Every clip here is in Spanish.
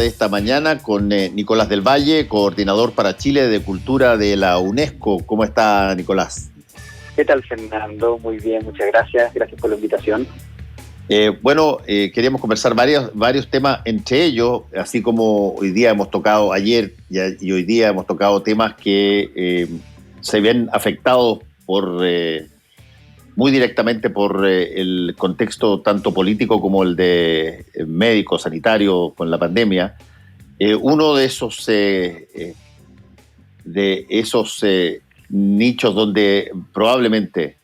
Esta mañana con Nicolás del Valle, coordinador para Chile de Cultura de la UNESCO. ¿Cómo está, Nicolás? ¿Qué tal, Fernando? Muy bien, muchas gracias. Gracias por la invitación. Queríamos conversar varios temas, entre ellos, así como hoy día hemos tocado ayer y hoy día hemos tocado temas que se ven afectados muy directamente por el contexto tanto político como el de médico, sanitario con la pandemia. Uno de esos nichos donde probablemente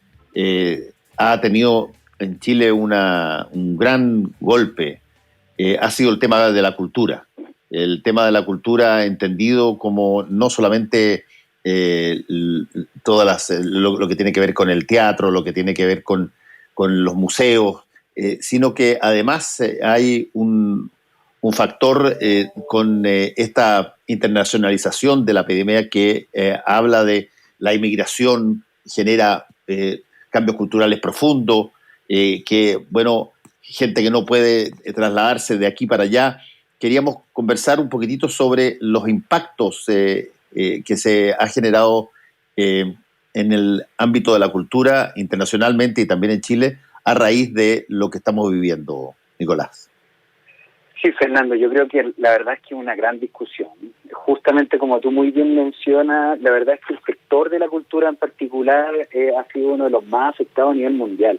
ha tenido en Chile un gran golpe ha sido el tema de la cultura. El tema de la cultura entendido como no solamente lo que tiene que ver con el teatro, lo que tiene que ver con los museos, sino que además hay un factor con esta internacionalización de la epidemia que habla de la inmigración, genera cambios culturales profundos, gente que no puede trasladarse de aquí para allá. Queríamos conversar un poquitito sobre los impactos que se ha generado en el ámbito de la cultura internacionalmente y también en Chile a raíz de lo que estamos viviendo, Nicolás. Sí, Fernando, yo creo que la verdad es que es una gran discusión. Justamente como tú muy bien mencionas, la verdad es que el sector de la cultura en particular ha sido uno de los más afectados a nivel mundial.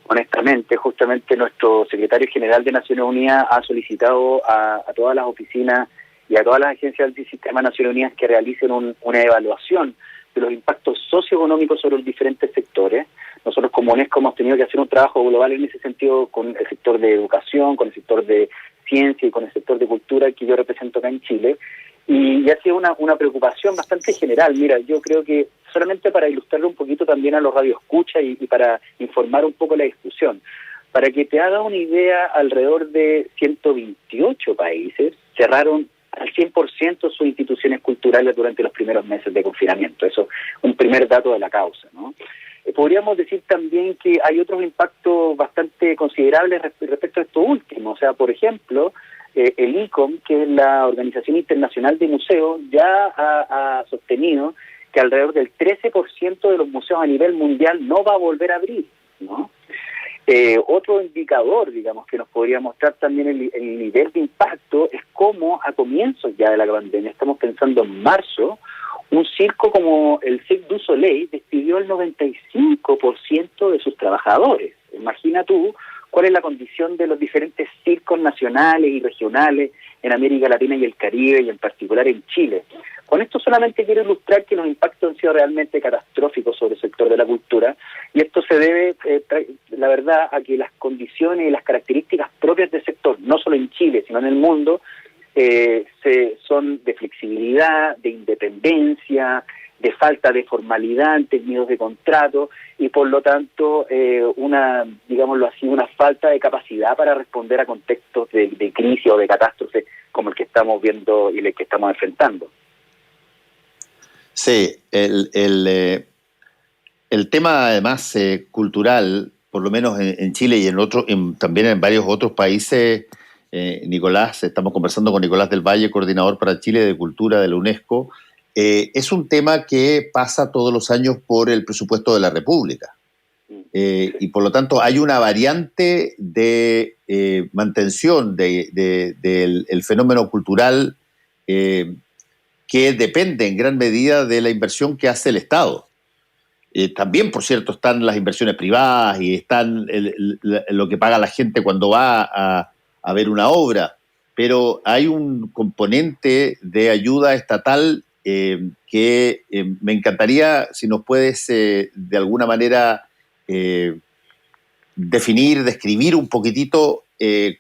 Honestamente, justamente nuestro secretario general de Naciones Unidas ha solicitado a todas las oficinas y a todas las agencias del sistema de Naciones Unidas que realicen una evaluación de los impactos socioeconómicos sobre los diferentes sectores. Nosotros como UNESCO hemos tenido que hacer un trabajo global en ese sentido con el sector de educación, con el sector de ciencia y con el sector de cultura que yo represento acá en Chile. Y ha sido una preocupación bastante general. Mira, yo creo que solamente para ilustrarlo un poquito también a los radioescuchas y para informar un poco la discusión, para que te haga una idea, alrededor de 128 países cerraron al 100% sus instituciones culturales durante los primeros meses de confinamiento. Eso es un primer dato de la causa, ¿no? Podríamos decir también que hay otros impactos bastante considerables respecto a esto último. O sea, por ejemplo, el ICOM, que es la Organización Internacional de Museos, ya ha sostenido que alrededor del 13% de los museos a nivel mundial no va a volver a abrir, ¿no? Otro indicador, digamos, que nos podría mostrar también el nivel de impacto es cómo a comienzos ya de la pandemia, estamos pensando en marzo, un circo como el Cirque du Soleil despidió el 95% de sus trabajadores. Imagina tú cuál es la condición de los diferentes circos nacionales y regionales en América Latina y el Caribe, y en particular en Chile. Con esto solamente quiero ilustrar que los impactos han sido realmente catastróficos sobre el sector de la cultura, y esto se debe, la verdad, a que las condiciones y las características propias del sector, no solo en Chile, sino en el mundo, son de flexibilidad, de independencia, de falta de formalidad en términos de contrato, y por lo tanto digámoslo así, una falta de capacidad para responder a contextos de crisis o de catástrofe como el que estamos viendo y el que estamos enfrentando. Sí, el tema además cultural, por lo menos en Chile y también en varios otros países, Nicolás, estamos conversando con Nicolás del Valle, coordinador para Chile de Cultura de la UNESCO, es un tema que pasa todos los años por el presupuesto de la República. Y por lo tanto hay una variante de mantención del fenómeno cultural que depende en gran medida de la inversión que hace el Estado. También, por cierto, están las inversiones privadas y están lo que paga la gente cuando va a ver una obra, pero hay un componente de ayuda estatal que me encantaría si nos puedes de alguna manera describir un poquitito qué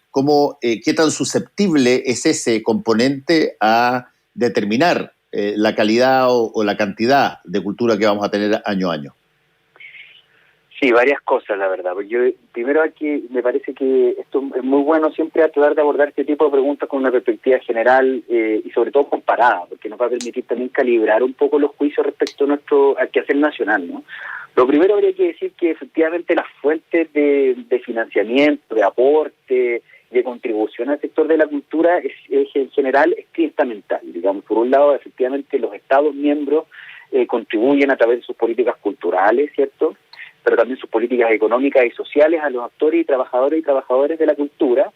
tan susceptible es ese componente a determinar la calidad o la cantidad de cultura que vamos a tener año a año. Sí, varias cosas, la verdad. Yo primero aquí me parece que esto es muy bueno siempre a tratar de abordar este tipo de preguntas con una perspectiva general y sobre todo comparada, porque nos va a permitir también calibrar un poco los juicios respecto al quehacer nacional, ¿no? Lo primero habría que decir que efectivamente las fuentes de financiamiento, de aporte de contribución al sector de la cultura en general es triestamental. Digamos, por un lado, efectivamente, los Estados miembros contribuyen a través de sus políticas culturales, ¿cierto?, pero también sus políticas económicas y sociales a los actores y trabajadores de la cultura.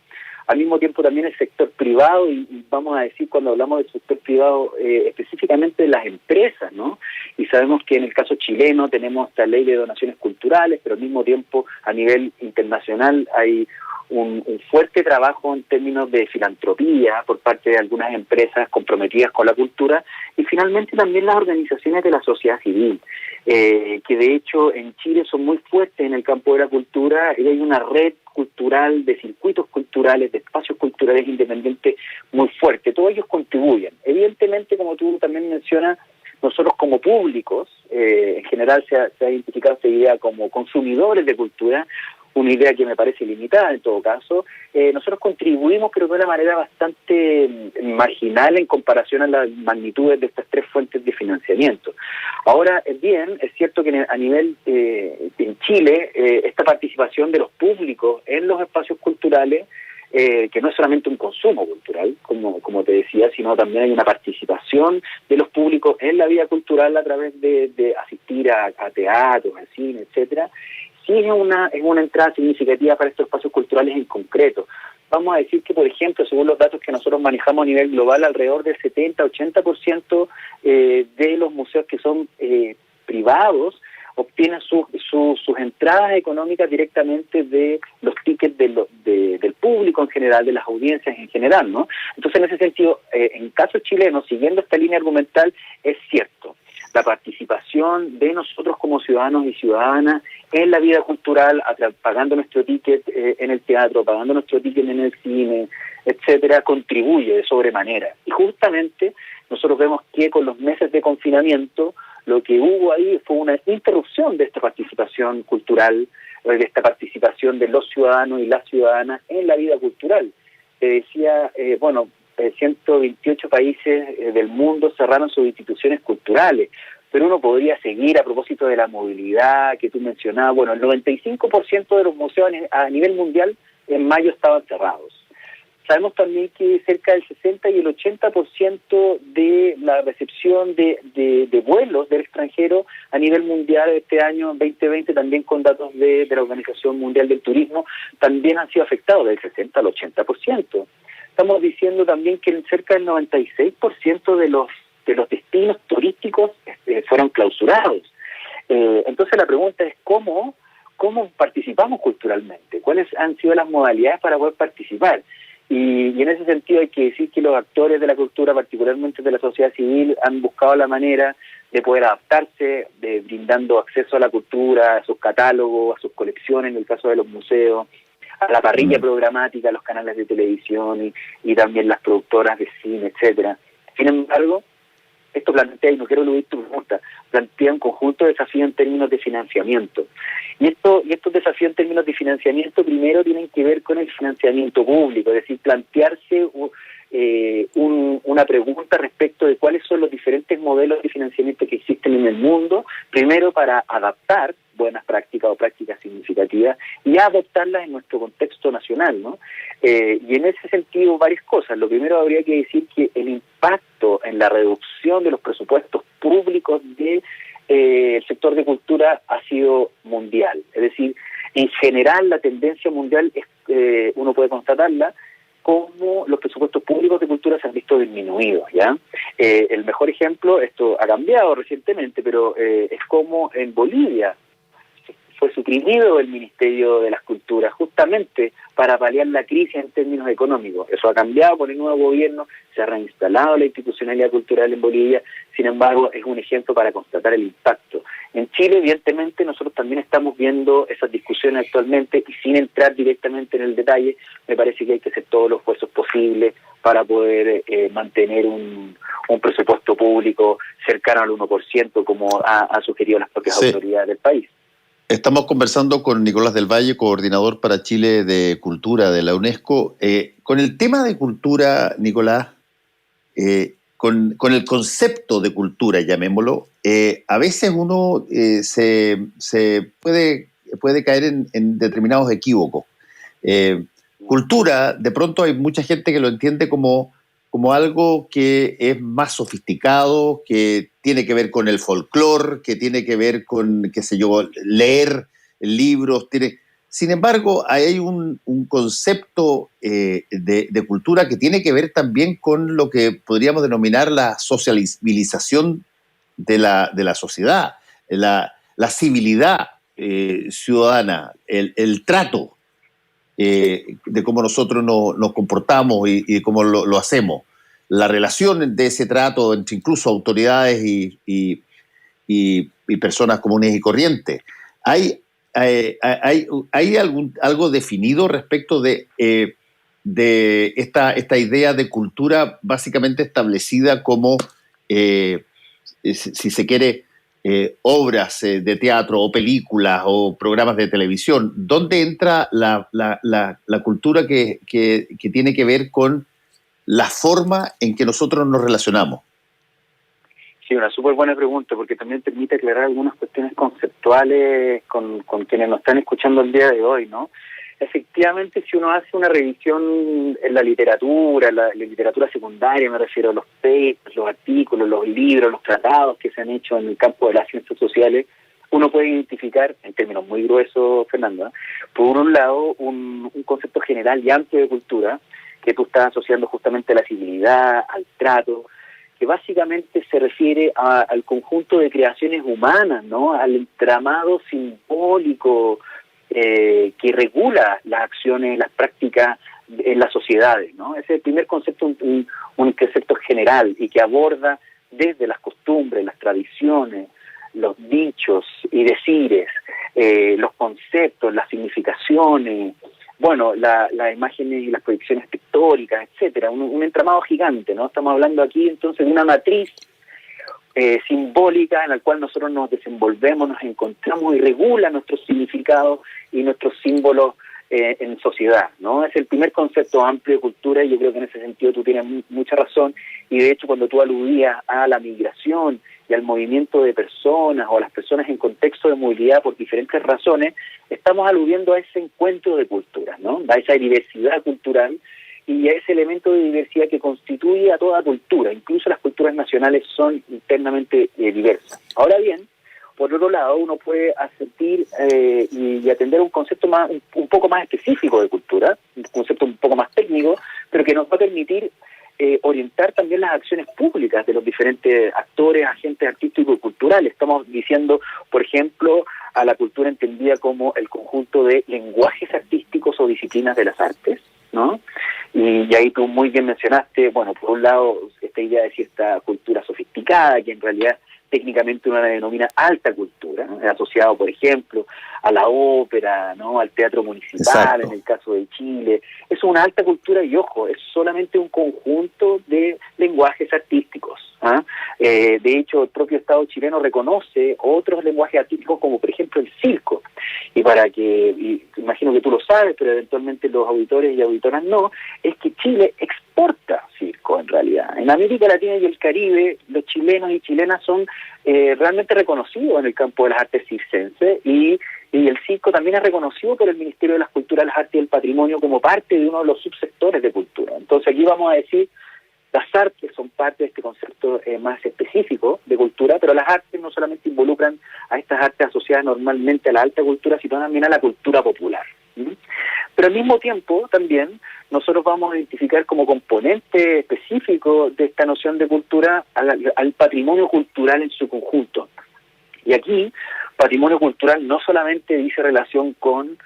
Al mismo tiempo también el sector privado, y vamos a decir cuando hablamos del sector privado específicamente de las empresas, ¿no? Y sabemos que en el caso chileno tenemos esta ley de donaciones culturales, pero al mismo tiempo a nivel internacional hay un fuerte trabajo en términos de filantropía por parte de algunas empresas comprometidas con la cultura, y finalmente también las organizaciones de la sociedad civil, que de hecho en Chile son muy fuertes en el campo de la cultura, y hay una red cultural, de circuitos culturales, de espacios culturales independientes muy fuerte. Todos ellos contribuyen. Evidentemente, como tú también mencionas, nosotros como públicos, en general se ha identificado esta idea como consumidores de cultura, una idea que me parece limitada en todo caso. Nosotros contribuimos, pero de una manera bastante marginal en comparación a las magnitudes de estas tres fuentes de financiamiento. Ahora, es cierto que a nivel en Chile, esta participación de los públicos en los espacios culturales, que no es solamente un consumo cultural, como te decía, sino también hay una participación de los públicos en la vida cultural a través de asistir a teatros, a cine, etcétera. Sí es una entrada significativa para estos espacios culturales en concreto. Vamos a decir que, por ejemplo, según los datos que nosotros manejamos a nivel global, alrededor del 70-80% de los museos que son privados obtienen sus entradas económicas directamente de los tickets del público en general, de las audiencias en general, ¿no? Entonces, en ese sentido, en caso chileno, siguiendo esta línea argumental, es cierto. La participación de nosotros como ciudadanos y ciudadanas en la vida cultural, pagando nuestro ticket en el teatro, pagando nuestro ticket en el cine, etcétera, contribuye de sobremanera. Y justamente nosotros vemos que con los meses de confinamiento, lo que hubo ahí fue una interrupción de esta participación cultural, de esta participación de los ciudadanos y las ciudadanas en la vida cultural. Te decía, 128 países del mundo cerraron sus instituciones culturales, pero uno podría seguir a propósito de la movilidad que tú mencionabas. Bueno, el 95% de los museos a nivel mundial en mayo estaban cerrados. Sabemos también que cerca del 60 y el 80% de la recepción de vuelos del extranjero a nivel mundial este año 2020, también con datos de la Organización Mundial del Turismo, también han sido afectados del 60 al 80%. Estamos diciendo también que cerca del 96% de los destinos turísticos fueron clausurados. Entonces la pregunta es ¿cómo participamos culturalmente? ¿Cuáles han sido las modalidades para poder participar? Y en ese sentido hay que decir que los actores de la cultura, particularmente de la sociedad civil, han buscado la manera de poder adaptarse, brindando acceso a la cultura, a sus catálogos, a sus colecciones, en el caso de los museos, a la parrilla programática, a los canales de televisión y también las productoras de cine, etcétera. Sin embargo, esto plantea, y no quiero eludir tu pregunta, plantea un conjunto de desafíos en términos de financiamiento. Y estos desafíos en términos de financiamiento primero tienen que ver con el financiamiento público, es decir, plantearse una pregunta respecto de cuáles son los diferentes modelos de financiamiento que existen en el mundo, primero para adaptar buenas prácticas o prácticas significativas y adoptarlas en nuestro contexto nacional, ¿no? Y en ese sentido varias cosas. Lo primero habría que decir que el impacto en la reducción de los presupuestos públicos del sector de cultura ha sido mundial. Es decir, en general la tendencia mundial uno puede constatarla, cómo los presupuestos públicos de cultura se han visto disminuidos, ¿ya? El mejor ejemplo, esto ha cambiado recientemente, pero es como en Bolivia fue suprimido el Ministerio de las Culturas justamente para paliar la crisis en términos económicos. Eso ha cambiado con el nuevo gobierno, se ha reinstalado la institucionalidad cultural en Bolivia, sin embargo es un ejemplo para constatar el impacto. En Chile, evidentemente, nosotros también estamos viendo esas discusiones actualmente y sin entrar directamente en el detalle, me parece que hay que hacer todos los esfuerzos posibles para poder mantener un presupuesto público cercano al 1%, como ha sugerido las propias autoridades del país. Estamos conversando con Nicolás del Valle, coordinador para Chile de Cultura de la UNESCO. Con el tema de cultura, Nicolás, con el concepto de cultura, llamémoslo, a veces uno se puede caer en determinados equívocos. cultura, de pronto hay mucha gente que lo entiende como algo que es más sofisticado, que tiene que ver con el folclore, que tiene que ver con, qué sé yo, leer libros. Sin embargo, hay un concepto de cultura que tiene que ver también con lo que podríamos denominar la socialización de la sociedad, la civilidad ciudadana, el trato de cómo nosotros nos comportamos y cómo lo hacemos. La relación de ese trato entre incluso autoridades y personas comunes y corrientes. ¿Hay algo definido respecto de esta idea de cultura básicamente establecida como, si se quiere, obras de teatro o películas o programas de televisión? ¿Dónde entra la cultura que tiene que ver con la forma en que nosotros nos relacionamos? Sí, una súper buena pregunta, porque también permite aclarar algunas cuestiones conceptuales con quienes nos están escuchando el día de hoy, ¿no? Efectivamente, si uno hace una revisión en la literatura secundaria, me refiero a los papers, los artículos, los libros, los tratados que se han hecho en el campo de las ciencias sociales, uno puede identificar, en términos muy gruesos, Fernanda, por un lado, un concepto general y amplio de cultura, que tú estás asociando justamente a la civilidad, al trato, que básicamente se refiere al conjunto de creaciones humanas, ¿no? Al entramado simbólico que regula las acciones, las prácticas en las sociedades, ¿no? Ese es el primer concepto, un concepto general y que aborda desde las costumbres, las tradiciones, los dichos y decires, los conceptos, las significaciones, bueno, las imágenes y las proyecciones pictóricas, etcétera, un entramado gigante, ¿no? Estamos hablando aquí entonces de una matriz simbólica en la cual nosotros nos desenvolvemos, nos encontramos y regula nuestros significados y nuestros símbolos en sociedad, ¿no? Es el primer concepto amplio de cultura y yo creo que en ese sentido tú tienes mucha razón y de hecho cuando tú aludías a la migración y al movimiento de personas o a las personas en contexto de movilidad por diferentes razones, estamos aludiendo a ese encuentro de culturas, ¿no? A esa diversidad cultural y a ese elemento de diversidad que constituye a toda cultura, incluso las culturas nacionales son internamente diversas. Ahora bien, por otro lado, uno puede asentir y atender un concepto un poco más específico de cultura, un concepto un poco más técnico, pero que nos va a permitir orientar también las acciones públicas de los diferentes actores, agentes artísticos y culturales. Estamos diciendo, por ejemplo, a la cultura entendida como el conjunto de lenguajes artísticos o disciplinas de las artes, ¿no? Y ahí tú muy bien mencionaste, bueno, por un lado, esta idea de cierta cultura sofisticada, que en realidad técnicamente uno la denomina alta cultura, ¿no? Asociado, por ejemplo, a la ópera, ¿no? Al teatro municipal. Exacto. En el caso de Chile. Es una alta cultura y, ojo, es solamente un conjunto de lenguajes artísticos. De hecho, el propio Estado chileno reconoce otros lenguajes artísticos como, por ejemplo, el circo. Y imagino que tú lo sabes, pero eventualmente los auditores y auditoras no, es que Chile exporta circo en realidad. En América Latina y el Caribe, los chilenos y chilenas son realmente reconocidos en el campo de las artes circenses y el circo también es reconocido por el Ministerio de las Culturas, las Artes y el Patrimonio como parte de uno de los subsectores de cultura. Entonces aquí vamos a decir, las artes son parte de este concepto más específico de cultura, pero las artes no solamente involucran a estas artes asociadas normalmente a la alta cultura, sino también a la cultura popular. Pero al mismo tiempo también nosotros vamos a identificar como componente específico de esta noción de cultura al patrimonio cultural en su conjunto. Y aquí, patrimonio cultural no solamente dice relación con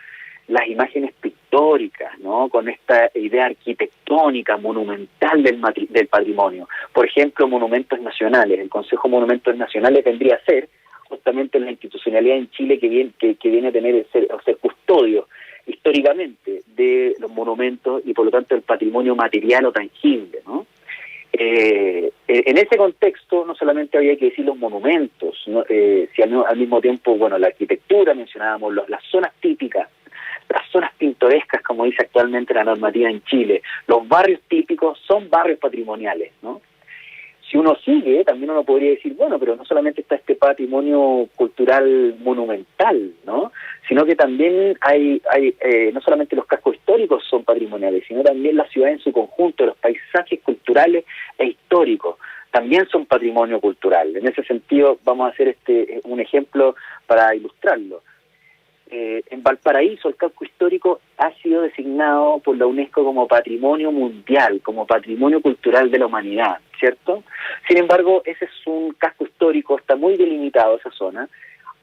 las imágenes pictóricas, ¿no? Con esta idea arquitectónica, monumental del patrimonio. Por ejemplo, monumentos nacionales. El Consejo de Monumentos Nacionales vendría a ser justamente la institucionalidad en Chile que viene a tener ser custodio históricamente de los monumentos y por lo tanto del patrimonio material o tangible, ¿no? En ese contexto no solamente había que decir los monumentos, ¿no? Si al mismo tiempo, bueno, la arquitectura, mencionábamos las zonas típicas, las zonas pintorescas, como dice actualmente la normativa en Chile, los barrios típicos son barrios patrimoniales, ¿no? Si uno sigue, también uno podría decir, bueno, pero no solamente está este patrimonio cultural monumental, ¿no? Sino que también no solamente los cascos históricos son patrimoniales, sino también la ciudad en su conjunto, los paisajes culturales e históricos también son patrimonio cultural. En ese sentido, vamos a hacer un ejemplo para ilustrarlo. En Valparaíso, el casco histórico ha sido designado por la UNESCO como patrimonio mundial, como patrimonio cultural de la humanidad, ¿cierto? Sin embargo, ese es un casco histórico, está muy delimitado esa zona,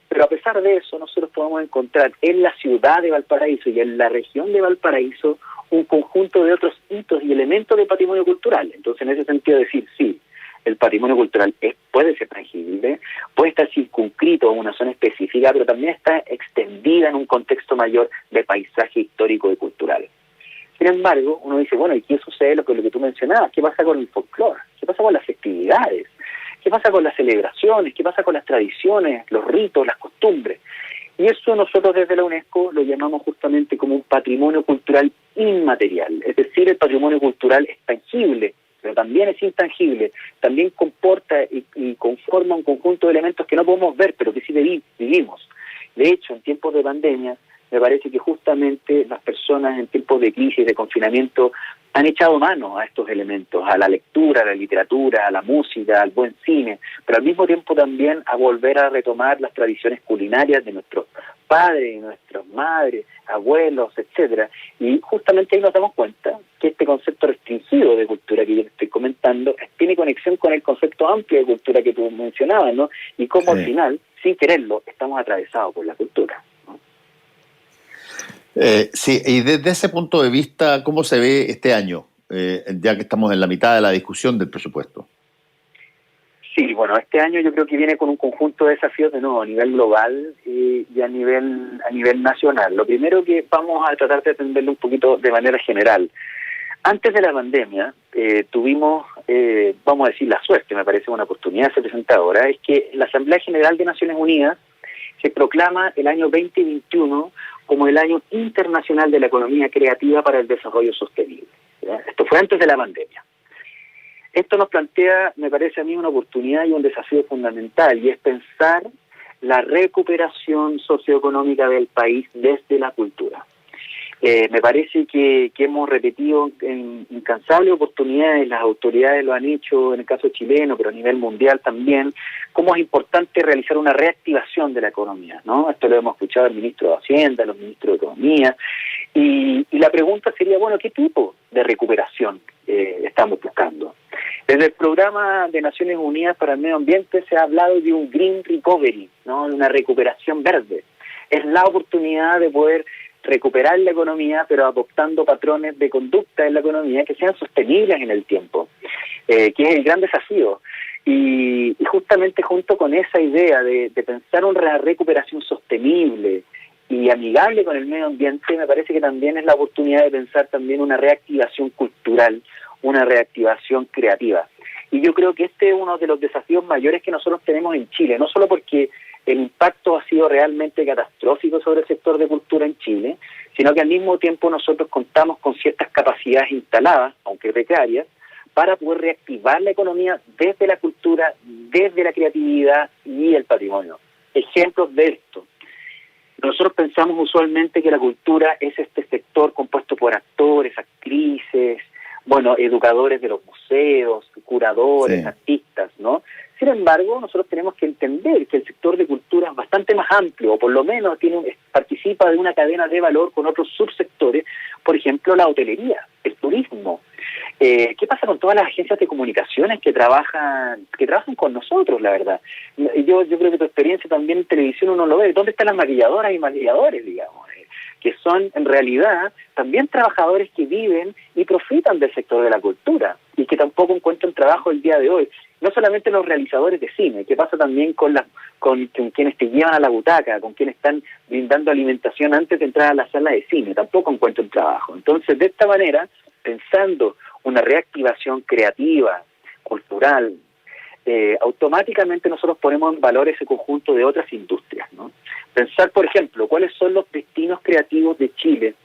pero a pesar de eso, nosotros podemos encontrar en la ciudad de Valparaíso y en la región de Valparaíso un conjunto de otros hitos y elementos de patrimonio cultural. Entonces, en ese sentido, decir sí, el patrimonio cultural puede ser tangible, puede estar circunscrito a una zona específica, pero también está extendida en un contexto mayor de paisaje histórico y cultural. Sin embargo, uno dice, bueno, ¿y qué sucede lo que tú mencionabas? ¿Qué pasa con el folclore? ¿Qué pasa con las festividades? ¿Qué pasa con las celebraciones? ¿Qué pasa con las tradiciones, los ritos, las costumbres? Y eso nosotros desde la UNESCO lo llamamos justamente como un patrimonio cultural inmaterial. Es decir, el patrimonio cultural es tangible, pero también es intangible, también comporta y conforma un conjunto de elementos que no podemos ver, pero que sí vivimos. De hecho, en tiempos de pandemia, me parece que justamente las personas en tiempos de crisis, de confinamiento, han echado mano a estos elementos, a la lectura, a la literatura, a la música, al buen cine, pero al mismo tiempo también a volver a retomar las tradiciones culinarias de nuestros padres, de nuestras madres, abuelos, etcétera. Y justamente ahí nos damos cuenta que este concepto restringido de cultura que yo estoy comentando tiene conexión con el concepto amplio de cultura que tú mencionabas, ¿no? Y cómo al final, sin quererlo, estamos atravesados por la cultura. Sí, y desde ese punto de vista, ¿cómo se ve este año, ya que estamos en la mitad de la discusión del presupuesto? Sí, bueno, este año yo creo que viene con un conjunto de desafíos de nuevo a nivel global y a nivel nacional. Lo primero que vamos a tratar de atenderlo un poquito de manera general. Antes de la pandemia tuvimos, vamos a decir, la suerte, me parece una oportunidad se presenta ahora, es que la Asamblea General de Naciones Unidas se proclama el año 2021 como el año internacional de la economía creativa para el desarrollo sostenible. ¿Ya? Esto fue antes de la pandemia. Esto nos plantea, me parece a mí, una oportunidad y un desafío fundamental, y es pensar la recuperación socioeconómica del país desde la cultura. Me parece que hemos repetido en incansables oportunidades, las autoridades lo han hecho en el caso chileno, pero a nivel mundial también, cómo es importante realizar una reactivación de la economía, ¿no? Esto lo hemos escuchado al ministro de Hacienda, a los ministros de Economía, y la pregunta sería, bueno, ¿qué tipo de recuperación estamos buscando? Desde el Programa de Naciones Unidas para el Medio Ambiente se ha hablado de un Green Recovery, ¿no? De una recuperación verde. Es la oportunidad de poder recuperar la economía, pero adoptando patrones de conducta en la economía que sean sostenibles en el tiempo, que es el gran desafío. Y justamente junto con esa idea de pensar una recuperación sostenible y amigable con el medio ambiente, me parece que también es la oportunidad de pensar también una reactivación cultural, una reactivación creativa. Y yo creo que este es uno de los desafíos mayores que nosotros tenemos en Chile, no solo porque el impacto ha sido realmente catastrófico sobre el sector de cultura en Chile, sino que al mismo tiempo nosotros contamos con ciertas capacidades instaladas, aunque precarias, para poder reactivar la economía desde la cultura, desde la creatividad y el patrimonio. Ejemplos de esto. Nosotros pensamos usualmente que la cultura es este sector compuesto por actores, actrices, bueno, educadores de los museos, curadores, artistas, ¿no? Sin embargo, nosotros tenemos que entender que el sector de cultura es bastante más amplio, o por lo menos participa de una cadena de valor con otros subsectores, por ejemplo, la hotelería, el turismo. ¿Qué pasa con todas las agencias de comunicaciones que trabajan con nosotros, la verdad? Yo creo que tu experiencia también en televisión uno lo ve. ¿Dónde están las maquilladoras y maquilladores, digamos? Que son en realidad también trabajadores que viven y profitan del sector de la cultura y que tampoco encuentran trabajo el día de hoy. No solamente los realizadores de cine, ¿qué pasa también con quienes te llevan a la butaca, con quienes están brindando alimentación antes de entrar a la sala de cine? Tampoco encuentran trabajo. Entonces, de esta manera, pensando una reactivación creativa, cultural, automáticamente nosotros ponemos en valor ese conjunto de otras industrias, ¿no? Pensar, por ejemplo, cuáles son los destinos creativos de Chile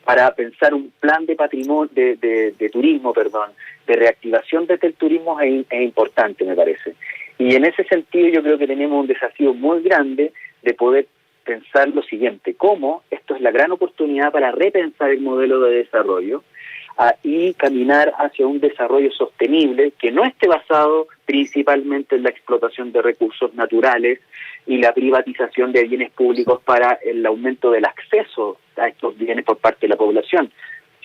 para pensar un plan de patrimonio, de turismo, de reactivación desde el turismo es importante, me parece. Y en ese sentido yo creo que tenemos un desafío muy grande de poder pensar lo siguiente: cómo esto es la gran oportunidad para repensar el modelo de desarrollo y caminar hacia un desarrollo sostenible que no esté basado principalmente en la explotación de recursos naturales y la privatización de bienes públicos para el aumento del acceso a estos bienes por parte de la población,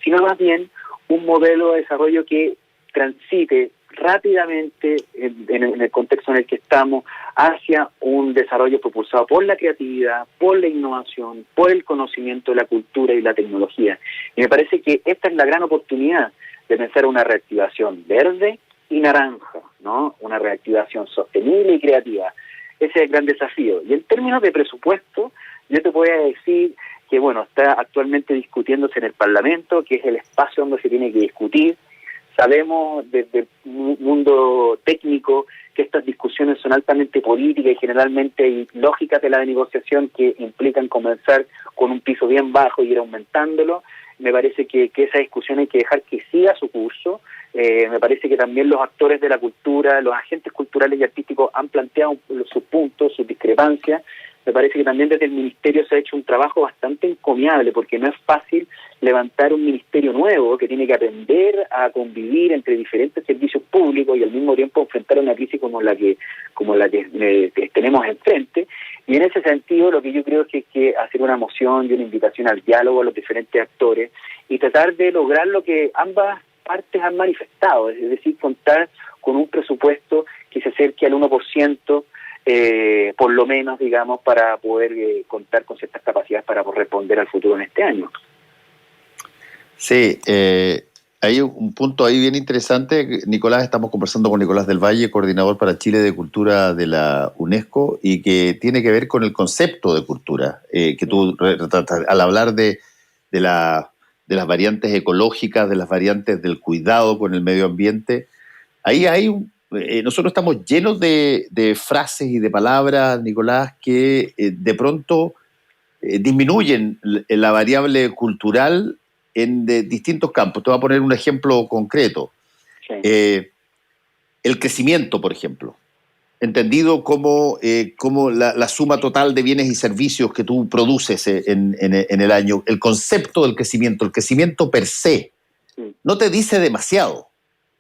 sino más bien un modelo de desarrollo que transite rápidamente en el contexto en el que estamos hacia un desarrollo propulsado por la creatividad, por la innovación, por el conocimiento de la cultura y la tecnología. Y me parece que esta es la gran oportunidad de pensar una reactivación verde y naranja, ¿no? Una reactivación sostenible y creativa. Ese es el gran desafío. Y en términos de presupuesto, yo te voy a decir que, bueno, está actualmente discutiéndose en el Parlamento, que es el espacio donde se tiene que discutir. Sabemos desde el mundo técnico que estas discusiones son altamente políticas y generalmente hay lógicas de la negociación que implican comenzar con un piso bien bajo y ir aumentándolo. Me parece que esa discusión hay que dejar que siga su curso. Me parece que también los actores de la cultura, los agentes culturales y artísticos han planteado sus puntos, sus discrepancias. Me parece que también desde el Ministerio se ha hecho un trabajo bastante encomiable, porque no es fácil levantar un ministerio nuevo que tiene que aprender a convivir entre diferentes servicios públicos y al mismo tiempo enfrentar una crisis como la que tenemos enfrente. Y en ese sentido lo que yo creo es que hay que hacer una moción y una invitación al diálogo a los diferentes actores y tratar de lograr lo que ambas partes han manifestado, es decir, contar con un presupuesto que se acerque al 1%, por lo menos, digamos, para poder contar con ciertas capacidades para responder al futuro en este año. Sí, hay un punto ahí bien interesante. Nicolás, estamos conversando con Nicolás del Valle, coordinador para Chile de Cultura de la UNESCO, y que tiene que ver con el concepto de cultura, que tú retratas al hablar de las variantes ecológicas, de las variantes del cuidado con el medio ambiente. Ahí hay nosotros estamos llenos de frases y de palabras, Nicolás, que de pronto disminuyen la variable cultural en distintos campos. Te voy a poner un ejemplo concreto. Sí. El crecimiento, por ejemplo, entendido como la suma total de bienes y servicios que tú produces en el año. El concepto del crecimiento, el crecimiento per se, no te dice demasiado.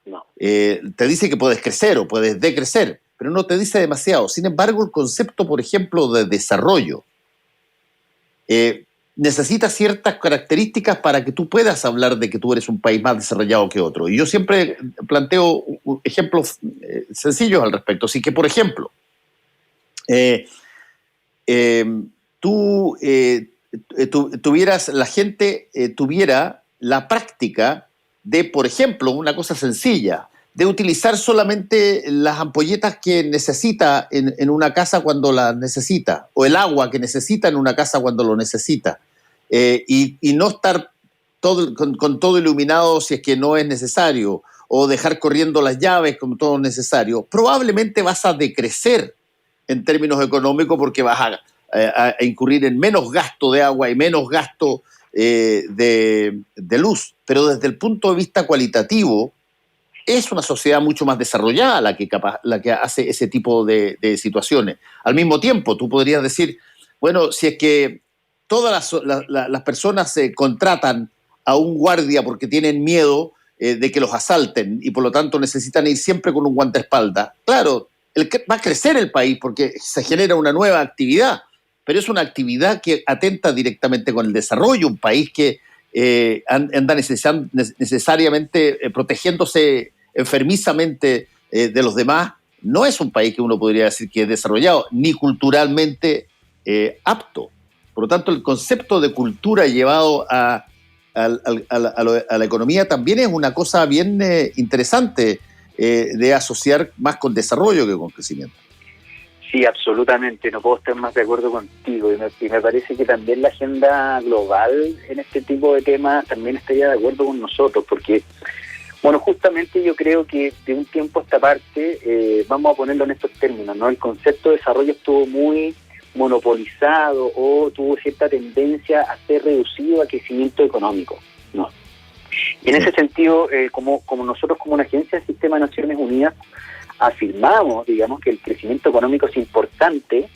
No. Te dice que puedes crecer o puedes decrecer, pero no te dice demasiado. Sin embargo, el concepto, por ejemplo, de desarrollo necesita ciertas características para que tú puedas hablar de que tú eres un país más desarrollado que otro. Y yo siempre planteo ejemplos sencillos al respecto. Así que, por ejemplo, la gente tuviera la práctica de, por ejemplo, una cosa sencilla, de utilizar solamente las ampolletas que necesita en una casa cuando la necesita, o el agua que necesita en una casa cuando lo necesita, y no estar con todo iluminado si es que no es necesario, o dejar corriendo las llaves como todo necesario. Probablemente vas a decrecer en términos económicos porque vas a incurrir en menos gasto de agua y menos gasto de luz, pero desde el punto de vista cualitativo es una sociedad mucho más desarrollada la que hace ese tipo de situaciones. Al mismo tiempo, tú podrías decir, bueno, si es que todas las personas se contratan a un guardia porque tienen miedo de que los asalten y por lo tanto necesitan ir siempre con un guardaespaldas, claro, va a crecer el país porque se genera una nueva actividad, pero es una actividad que atenta directamente con el desarrollo. Un país que anda necesariamente protegiéndose enfermizamente de los demás, no es un país que uno podría decir que es desarrollado, ni culturalmente apto. Por lo tanto, el concepto de cultura llevado a la economía también es una cosa bien interesante de asociar más con desarrollo que con crecimiento. Sí, absolutamente, no puedo estar más de acuerdo contigo y me parece que también la agenda global en este tipo de temas también estaría de acuerdo con nosotros, porque, bueno, justamente yo creo que de un tiempo a esta parte, vamos a ponerlo en estos términos, ¿no? El concepto de desarrollo estuvo muy monopolizado o tuvo cierta tendencia a ser reducido a crecimiento económico. No. Y en ese sentido, como nosotros como una agencia del Sistema de Naciones Unidas afirmamos, digamos, que el crecimiento económico es importante,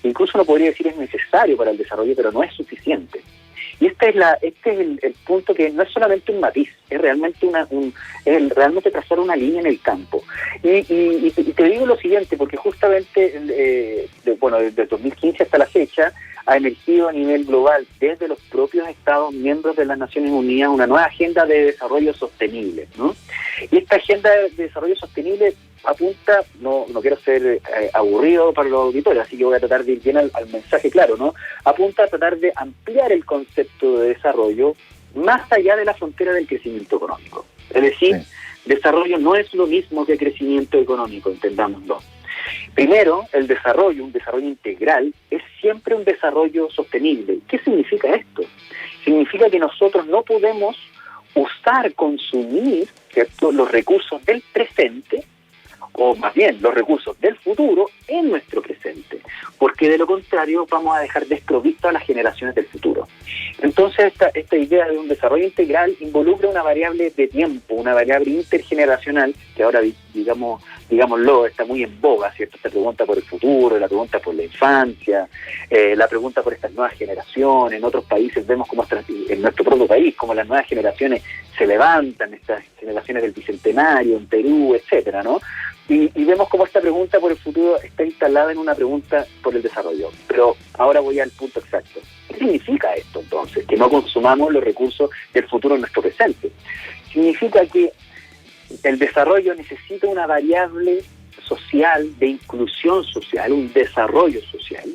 incluso uno podría decir es necesario para el desarrollo, pero no es suficiente. Y este es el punto, que no es solamente un matiz, es realmente realmente trazar una línea en el campo. Y te digo lo siguiente, porque justamente desde 2015 hasta la fecha ha emergido a nivel global, desde los propios Estados miembros de las Naciones Unidas, una nueva agenda de desarrollo sostenible, ¿no? Y esta agenda de desarrollo sostenible apunta, no quiero ser aburrido para los auditores, así que voy a tratar de ir bien al mensaje claro, ¿no? Apunta a tratar de ampliar el concepto de desarrollo más allá de la frontera del crecimiento económico. Es decir, desarrollo no es lo mismo que crecimiento económico, entendámoslo. Primero, un desarrollo integral, es siempre un desarrollo sostenible. ¿Qué significa esto? Significa que nosotros no podemos consumir, ¿cierto?, los recursos del presente, o más bien los recursos del futuro, en nuestro presente, porque de lo contrario vamos a dejar desprovisto a las generaciones del futuro. Entonces esta idea de un desarrollo integral involucra una variable de tiempo, una variable intergeneracional, que ahora, digámoslo, está muy en boga, ¿cierto? Esta pregunta por el futuro, la pregunta por la infancia, la pregunta por estas nuevas generaciones. En otros países vemos como en nuestro propio país, como las nuevas generaciones se levantan, estas generaciones del Bicentenario, en Perú, etcétera, ¿no? Y vemos cómo esta pregunta por el futuro está instalada en una pregunta por el desarrollo. Pero ahora voy al punto exacto. ¿Qué significa esto entonces? Que no consumamos los recursos del futuro en nuestro presente. Significa que el desarrollo necesita una variable social, de inclusión social, un desarrollo social.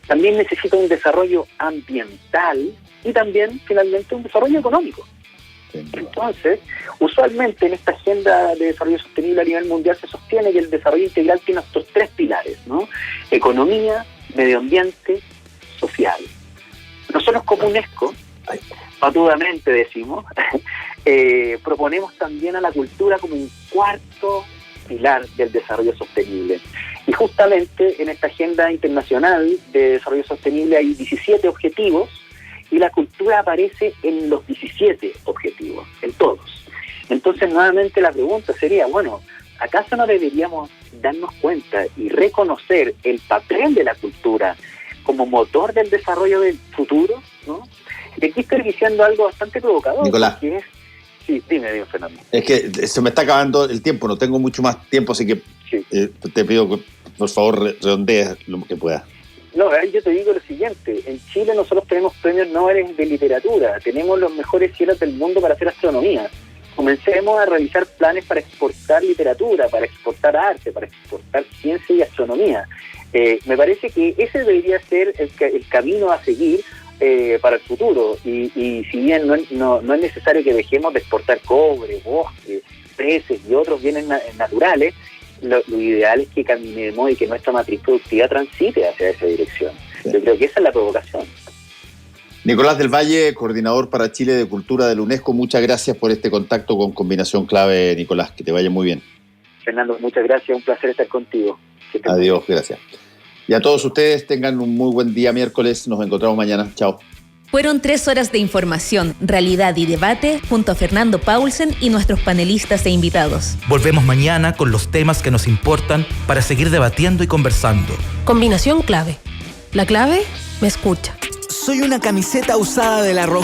También necesita un desarrollo ambiental y también, finalmente, un desarrollo económico. Entonces, usualmente en esta agenda de desarrollo sostenible a nivel mundial se sostiene que el desarrollo integral tiene estos tres pilares, ¿no? Economía, medio ambiente, social. Nosotros como UNESCO, patudamente decimos, proponemos también a la cultura como un cuarto pilar del desarrollo sostenible. Y justamente en esta agenda internacional de desarrollo sostenible hay 17 objetivos, y la cultura aparece en los 17 objetivos, en todos. Entonces, nuevamente la pregunta sería, bueno, ¿acaso no deberíamos darnos cuenta y reconocer el papel de la cultura como motor del desarrollo del futuro, ¿no? Y aquí estoy diciendo algo bastante provocador. Nicolás. Que es... Sí, dime, Fernando. Es que se me está acabando el tiempo, no tengo mucho más tiempo, así que te pido que por favor redondees lo que puedas. No, yo te digo lo siguiente, en Chile nosotros tenemos premios Nobel de literatura, tenemos los mejores cielos del mundo para hacer astronomía. Comencemos a realizar planes para exportar literatura, para exportar arte, para exportar ciencia y astronomía. Me parece que ese debería ser el camino a seguir para el futuro. Y si bien no es necesario que dejemos de exportar cobre, bosque, peces y otros bienes naturales, lo ideal es que caminemos y que nuestra matriz productiva transite hacia esa dirección. Sí. Yo creo que esa es la provocación. Nicolás del Valle, coordinador para Chile de Cultura de la UNESCO, muchas gracias por este contacto con Combinación Clave, Nicolás, que te vaya muy bien. Fernando, muchas gracias, un placer estar contigo. Adiós, gracias. Y a todos ustedes, tengan un muy buen día miércoles, nos encontramos mañana, chao. Fueron 3 horas de información, realidad y debate junto a Fernando Paulsen y nuestros panelistas e invitados. Volvemos mañana con los temas que nos importan para seguir debatiendo y conversando. Combinación Clave. La clave me escucha. Soy una camiseta usada de La Roja.